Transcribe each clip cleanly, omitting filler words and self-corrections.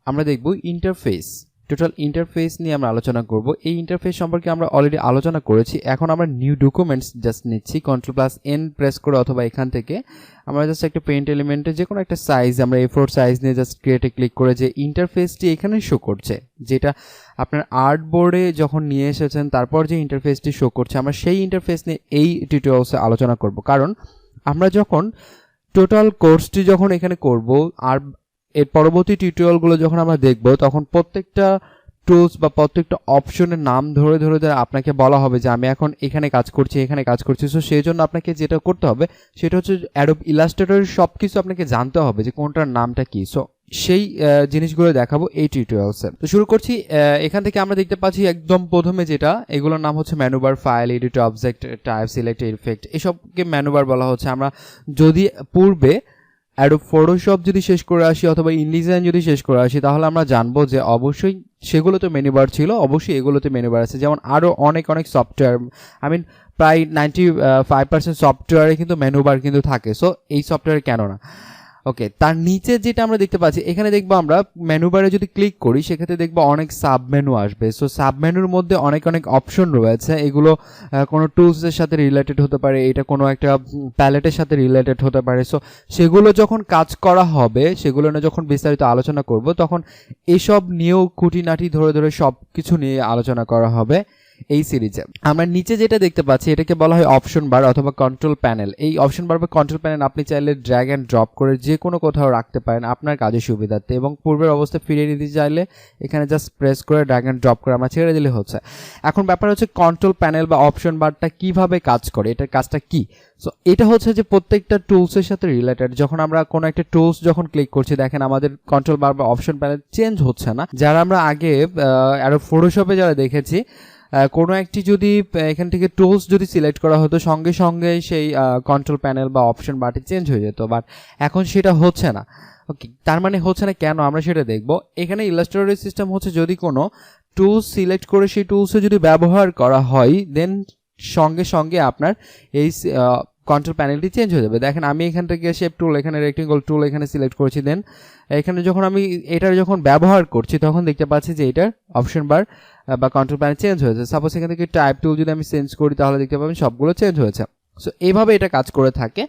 আমরা দেখব interface. Total interface নিয়ে আমরা আলোচনা করব। এই ইন্টারফেস সম্পর্কে আমরা অলরেডি আলোচনা করেছি। এখন আমরা নিউ ডকুমেন্টস জাস্ট নিচ্ছি, Ctrl+N প্রেস করে অথবা এখান থেকে আমরা জাস্ট একটা পেইন্ট এলিমেন্টে যে কোনো একটা সাইজ, আমরা A4 সাইজ নিয়ে জাস্ট ক্রিয়েটে ক্লিক করে যে ইন্টারফেসটি এখানে শো করছে, যেটা আপনার আর্ট বোর্ডে যখন নিয়ে এসেছেন তারপর যে ইন্টারফেসটি শো করছে, আমরা সেই ইন্টারফেস নিয়ে এই টিউটোরিয়ালসে আলোচনা করব। কারণ আমরা যখন টোটাল কোর্সটি যখন এখানে করব আর এর পরবর্তী টিউটোরিয়ালগুলো যখন আমরা দেখব, তখন প্রত্যেকটা টুলস বা প্রত্যেকটা অপশনের নাম ধরে ধরে ধরে আপনাকে বলা হবে যে আমি এখন এখানে কাজ করছি, এখানে কাজ করছি। সো সেই জন্য আপনাকে যেটা করতে হবে সেটা হচ্ছে অ্যাডোব ইলাস্ট্রেটরের সব কিছু আপনাকে জানতে হবে যে কোনটার নামটা কি। সো সেই জিনিসগুলো দেখাবো এই টিউটোরিয়ালসে। তো শুরু করছি। এখান থেকে আমরা দেখতে পাচ্ছি একদম প্রথমে যেটা, এগুলোর নাম হচ্ছে menu bar, file, edit, object, type, select, effect, এসবকে মেনুবার বলা হচ্ছে। আমরা যদি পূর্বে অ্যাডোব ফটোশপ যদি শেষ করে আসি অথবা ইনডিজাইন যদি শেষ করে আসি, তাহলে আমরা জানবো যে অবশ্যই সেগুলোতে মেনুবার ছিল, অবশ্যই এগুলোতে মেনুবার আছে। যেমন আরও অনেক সফটওয়্যার, প্রায় 95% সফটওয়্যারে কিন্তু মেনুবার কিন্তু থাকে। সো এই সফটওয়্যারে কেন না। ওকে, তার নিচে যেটা আমরা দেখতে পাচ্ছি, এখানে দেখবো আমরা মেনুবারে যদি ক্লিক করি সেক্ষেত্রে দেখবো অনেক সাব মেনু আসবে। সো সাব মেনুর মধ্যে অনেক অপশন রয়েছে। এগুলো কোনো টুলসের সাথে রিলেটেড হতে পারে, এটা কোনো একটা প্যালেটের সাথে রিলেটেড হতে পারে। সো সেগুলো যখন কাজ করা হবে, সেগুলো নিয়ে যখন বিস্তারিত আলোচনা করব, তখন এসব নিয়েও খুঁটিনাটি ধরে ধরে সব কিছু নিয়ে আলোচনা করা হবে এই সিরিজে। আমরা নিচে যেটা দেখতে পাচ্ছি এটাকে বলা হয় অপশন বার অথবা কন্ট্রোল প্যানেল। এই অপশন বার বা কন্ট্রোল প্যানেল আপনি চাইলে ড্র্যাগ অ্যান্ড ড্রপ করে যে কোনো কোথাও রাখতে পারেন আপনার কাজের সুবিধার্থে, এবং পূর্বের অবস্থা ফিরিয়ে নিতে চাইলে এখানে জাস্ট প্রেস করে ড্র্যাগ অ্যান্ড ড্রপ করে আমরা ছেড়ে দিলে হচ্ছে। এখন ব্যাপার হচ্ছে কন্ট্রোল প্যানেল বা অপশন বারটা কিভাবে কাজ করে, এটার কাজটা কি। সো এটা হচ্ছে যে প্রত্যেকটা টুলসের সাথে রিলেটেড। যখন আমরা কোনো একটা টুলস যখন ক্লিক করছি, দেখেন আমাদের কন্ট্রোল বার বা অপশন প্যানেল চেঞ্জ হচ্ছে না। যারা আমরা আগে আরো ফটোশপে যারা দেখেছি, কোনো একটি যদি এখান থেকে টুলস যদি সিলেক্ট করা হতো, সঙ্গে সঙ্গে সেই কন্ট্রোল প্যানেল বা অপশন বারটি চেঞ্জ হয়ে যেত, বাট এখন সেটা হচ্ছে না। ওকে, তার মানে হচ্ছে না কেন, আমরা সেটা দেখব। এখানে ইলাস্ট্রেটর সিস্টেম হচ্ছে যদি কোনো টুলস সিলেক্ট করে সেই টুলসে যদি ব্যবহার করা হয়, দেন সঙ্গে সঙ্গে আপনার এই কন্ট্রোল প্যানেলটি চেঞ্জ হয়ে যাবে। দেখেন আমি এখান থেকে শেপ টুল, এখানে রেক্টেঙ্গল টুল এখানে সিলেক্ট করেছি, দেন এখানে যখন আমি এটার যখন ব্যবহার করছি তখন দেখতে পাচ্ছি যে এটার অপশন বার বা কন্ট্রোল প্যানেল চেঞ্জ হয়েছে। সাপোজ এখান থেকে টাইপ টুল যদি আমি চেঞ্জ করি তাহলে দেখতে পাবেন সবগুলো চেঞ্জ হয়েছে। সো এইভাবে এটা কাজ করে থাকে।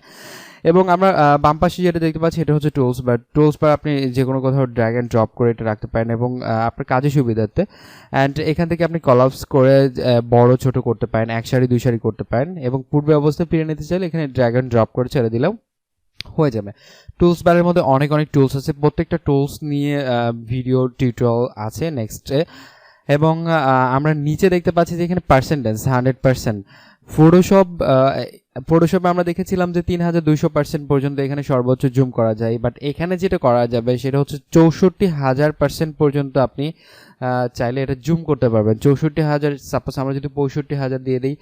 এবং আমরা বাম পাশে যেটা দেখতে পাচ্ছি এটা হচ্ছে টুলস বার। টুলস বার আপনি যে কোনো কোথাও ড্র্যাগ অ্যান্ড ড্রপ করে এটা রাখতে পারেন এবং আপনার কাজের সুবিধার্থে। অ্যান্ড এখান থেকে আপনি কলাপস করে বড় ছোট করতে পারেন, এক সারি দুই সারি করতে পারেন, এবং পূর্বে অবস্থায় ফিরে নিতে চাইলে এখানে ড্র্যাগ অ্যান্ড ড্রপ করে ছেড়ে দিলেও হয়ে যাবে। টুলস বারের মধ্যে অনেক টুলস আছে, প্রত্যেকটা টুলস নিয়ে ভিডিও টিউটোরিয়াল আছে নেক্সটে। এবং আমরা নিচে দেখতে পাচ্ছি যে এখানে পার্সেন্টেজ 100%। ফটোশপে আমরা দেখেছিলাম যে 3200% পর্যন্ত এখানে সর্বোচ্চ জুম করা যায়, বাট এখানে যেটা করা যাবে সেটা হচ্ছে 64,000% পর্যন্ত আপনি চাইলে এটা জুম করতে পারবেন। 64,000, সাপোজ আমরা যদি 65,000 দিয়ে দিই,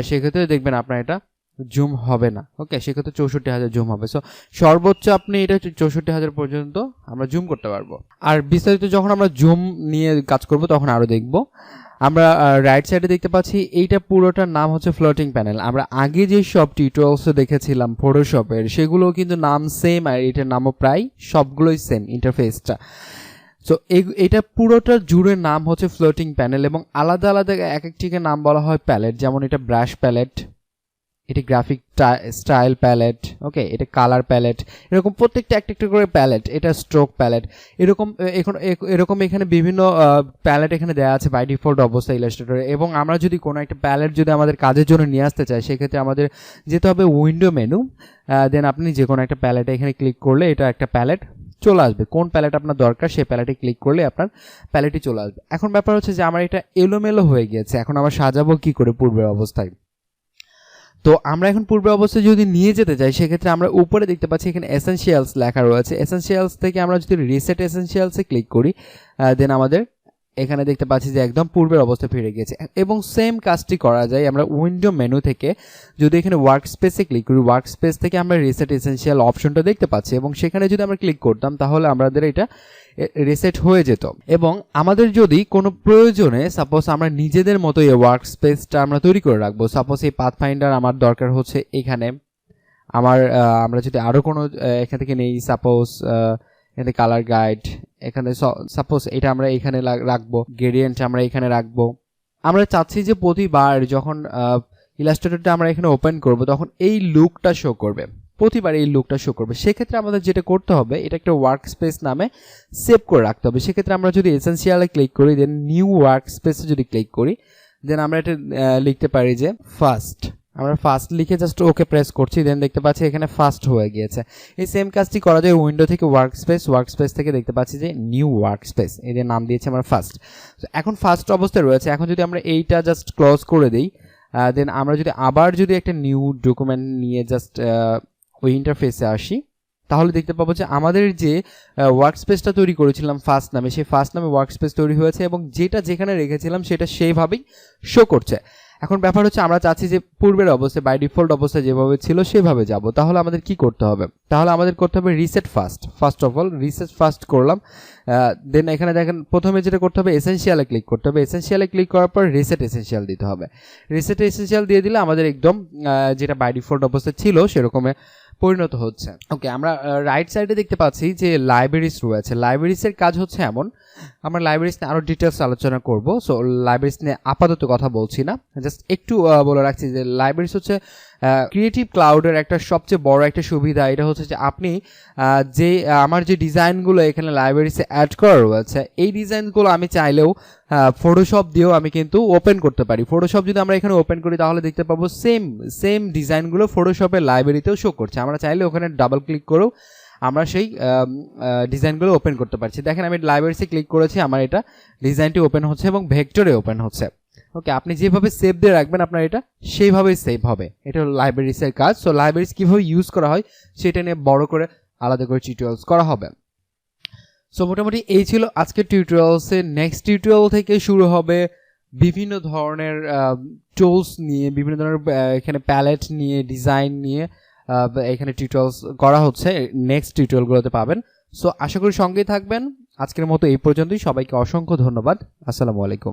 সেক্ষেত্রে দেখবেন আপনার এটা জুম হবে না। ওকে, সেক্ষেত্রে 64,000 জুম হবে। সো সর্বোচ্চ আপনি এটা 64,000 পর্যন্ত আমরা জুম করতে পারবো। আর বিস্তারিত যখন আমরা জুম নিয়ে কাজ করব তখন আরও দেখব। আমরা রাইট সাইডে দেখতে পাচ্ছি এইটা পুরোটার নাম হচ্ছে ফ্লোটিং প্যানেল। আমরা আগে যে সব টিউটোরিয়ালসে দেখেছিলাম ফটোশপের, সেগুলো কিন্তু নাম সেম, আর এটার নামও প্রায় সবগুলোই সেম ইন্টারফেসটা। সো এটা পুরোটা জুড়ে নাম হচ্ছে ফ্লোটিং প্যানেল, এবং আলাদা আলাদা এক একটিকে নাম বলা হয় প্যালেট। যেমন এটা ব্রাশ প্যালেট, এটি গ্রাফিক স্টাইল প্যালেট, ওকে, এটা কালার প্যালেট, এরকম প্রত্যেকটা একটা করে প্যালেট। এটা স্ট্রোক প্যালেট, এরকম এখানে বিভিন্ন প্যালেট এখানে দেওয়া আছে বাই ডিফল্ট অবস্থা ইলাস্ট্রেটরে। এবং আমরা যদি কোনো একটা প্যালেট যদি আমাদের কাজের জন্য নিয়ে আসতে চাই, সেক্ষেত্রে আমাদের যেতে হবে উইন্ডো মেনু, দেন আপনি যে কোনো একটা প্যালেটে এখানে ক্লিক করলে এটা একটা প্যালেট চলে আসবে। কোন প্যালেট আপনার দরকার সেই প্যালেটে ক্লিক করলে আপনার প্যালেটই চলে আসবে। এখন ব্যাপার হচ্ছে যে আমার এটা এলোমেলো হয়ে গিয়েছে, এখন আমরা সাজাবো কি করে পূর্বের অবস্থায়। তো আমরা এখন পূর্বের অবস্থায় যদি নিয়ে যেতে চাই, সেক্ষেত্রে আমরা উপরে দেখতে পাচ্ছি এখানে এসেনশিয়ালস লেখা রয়েছে। এসেনশিয়ালস থেকে আমরা যদি রিসেট এসেনশিয়ালসে ক্লিক করি, দেন আমাদের এখানে দেখতে পাচ্ছি যে একদম পূর্বের অবস্থায় ফিরে গিয়েছে। এবং সেম কাজটি করা যায় আমরা উইন্ডো মেনু থেকে যদি এখানে ওয়ার্ক স্পেসে ক্লিক করি, ওয়ার্ক স্পেস থেকে আমরা রিসেট এসেনশিয়াল অপশনটা দেখতে পাচ্ছি, এবং সেখানে যদি আমরা ক্লিক করতাম তাহলে আমাদের এটা রিসেট হয়ে যেত। এবং আমাদের যদি কোনো প্রয়োজনে সাপোজ আমরা নিজেদের মতো এই ওয়ার্ক স্পেসটা আমরা তৈরি করে রাখবো, সাপোজ এই পাথফাইন্ডার আমার দরকার হচ্ছে এখানে, আমরা যদি আরও কোনো এখান থেকে নেই, সাপোজ এখানে কালার গাইড, এখানে সাপোজ এটা আমরা এখানে রাখবো, গ্রেডিয়েন্ট আমরা এখানে রাখবো। আমরা চাচ্ছি যে প্রতিবার যখন ইলাস্ট্রেটরটা আমরা এখানে ওপেন করব তখন এই লুকটা শো করবে, প্রতিবার এই লুকটা শো করবে। সেক্ষেত্রে আমাদের যেটা করতে হবে, এটা একটা ওয়ার্ক স্পেস নামে সেভ করে রাখতে হবে। সেক্ষেত্রে আমরা যদি এসেনশিয়ালে ক্লিক করি, দেন নিউ ওয়ার্ক স্পেসে যদি ক্লিক করি, দেন আমরা এটা লিখতে পারি যে ফার্স্ট। আমরা ফার্স্ট লিখে জাস্ট ওকে প্রেস করছি, দেন দেখতে পাচ্ছি এখানে ফার্স্ট হয়ে গিয়েছে। এই সেম কাজটি করা যায় উইন্ডো থেকে ওয়ার্ক স্পেস থেকে দেখতে পাচ্ছি যে নিউ ওয়ার্ক স্পেস, এই যে নাম দিয়েছে আমরা ফার্স্ট। এখন ফার্স্ট অবস্থায় রয়েছে। এখন যদি আমরা এইটা জাস্ট ক্লোজ করে দিই, দেন আমরা যদি আবার যদি একটা নিউ ডকুমেন্ট নিয়ে জাস্ট ওই ইন্টারফেসে আসি, তাহলে দেখতে পাবো যে আমাদের যে ওয়ার্ক স্পেসটা তৈরি করেছিলাম ফার্স্ট নামে, সেই ফার্স্ট নামে ওয়ার্ক স্পেস তৈরি হয়েছে এবং যেটা যেখানে রেখেছিলাম সেটা সেইভাবেই শো করছে। এখন ব্যাপার হচ্ছে আমরা চাচ্ছি যে পূর্বের অবস্থায় বাই ডিফল্ট অবস্থায় যেভাবে ছিল সেভাবে যাব। তাহলে আমাদের কি করতে হবে? তাহলে আমাদের করতে হবে reset first of all reset first করলাম। দেন এখানে দেখেন প্রথমে যেটা করতে হবে এসেনশিয়ালে ক্লিক করতে হবে। এসেনশিয়ালে ক্লিক করার পর রিসেট এসেনশিয়াল দিতে হবে। রিসেট এসেনশিয়াল দিয়ে দিলে আমাদের একদম যেটা বাই ডিফল্ট অবস্থায় ছিল সেরকমে পরিণত হচ্ছে। ওকে, আমরা রাইট সাইডে দেখতে পাচ্ছি যে লাইব্রেরিজ রয়েছে। লাইব্রেরিজের কাজ হচ্ছে এমন, আমরা লাইব্রেরিজ নিয়ে আরও ডিটেলস আলোচনা করব। সো লাইব্রেরিজ নিয়ে আপাতত কথা বলছি না, জাস্ট একটু বলে রাখছি যে লাইব্রেরিজ হচ্ছে ক্রিয়েটিভ ক্লাউডের একটা সবচেয়ে বড় একটা সুবিধা। এটা হচ্ছে যে আপনি যে আমার যে ডিজাইনগুলো এখানে লাইব্রেরিজে অ্যাড করা রয়েছে, এই ডিজাইনগুলো আমি চাইলেও ফটোশপ দিয়েও আমি কিন্তু ওপেন করতে পারি। ফটোশপ যদি আমরা এখানে ওপেন করি তাহলে দেখতে পাবো সেম ডিজাইনগুলো ফটোশপের লাইব্রেরিতেও শো করছে। আমরা চাইলে ওখানে ডাবল ক্লিক করেও আমরা সেই ডিজাইনগুলো ওপেন করতে পারছি। দেখেন আমি লাইব্রেরিতে ক্লিক করেছি, আমার এটা ডিজাইনটি ওপেন হচ্ছে এবং ভেক্টরে ওপেন হচ্ছে। ওকে, আপনি যেভাবে সেভ দিয়ে রাখবেন আপনার এটা সেইভাবেই সেভ হবে। এটা হলো লাইব্রেরিজের কাজ। সো লাইব্রেরিজ কীভাবে ইউজ করা হয় সেটা নিয়ে বড় করে আলাদা করে টিউটোরিয়ালস করা হবে। সো মোটামুটি এই ছিল আজকের টিউটোরিয়ালসে। নেক্সট টিউটোরিয়াল থেকে শুরু হবে বিভিন্ন ধরনের টুলস নিয়ে, বিভিন্ন ধরনের এখানে প্যালেট নিয়ে, ডিজাইন নিয়ে এখানে টিউটোরিয়ালস করা হচ্ছে। নেক্সট টিউটোরিয়ালগুলোতে পাবেন। সো আশা করি সঙ্গেই থাকবেন। আজকের মতো এই পর্যন্তই। সবাইকে অসংখ্য ধন্যবাদ। আসসালামু আলাইকুম।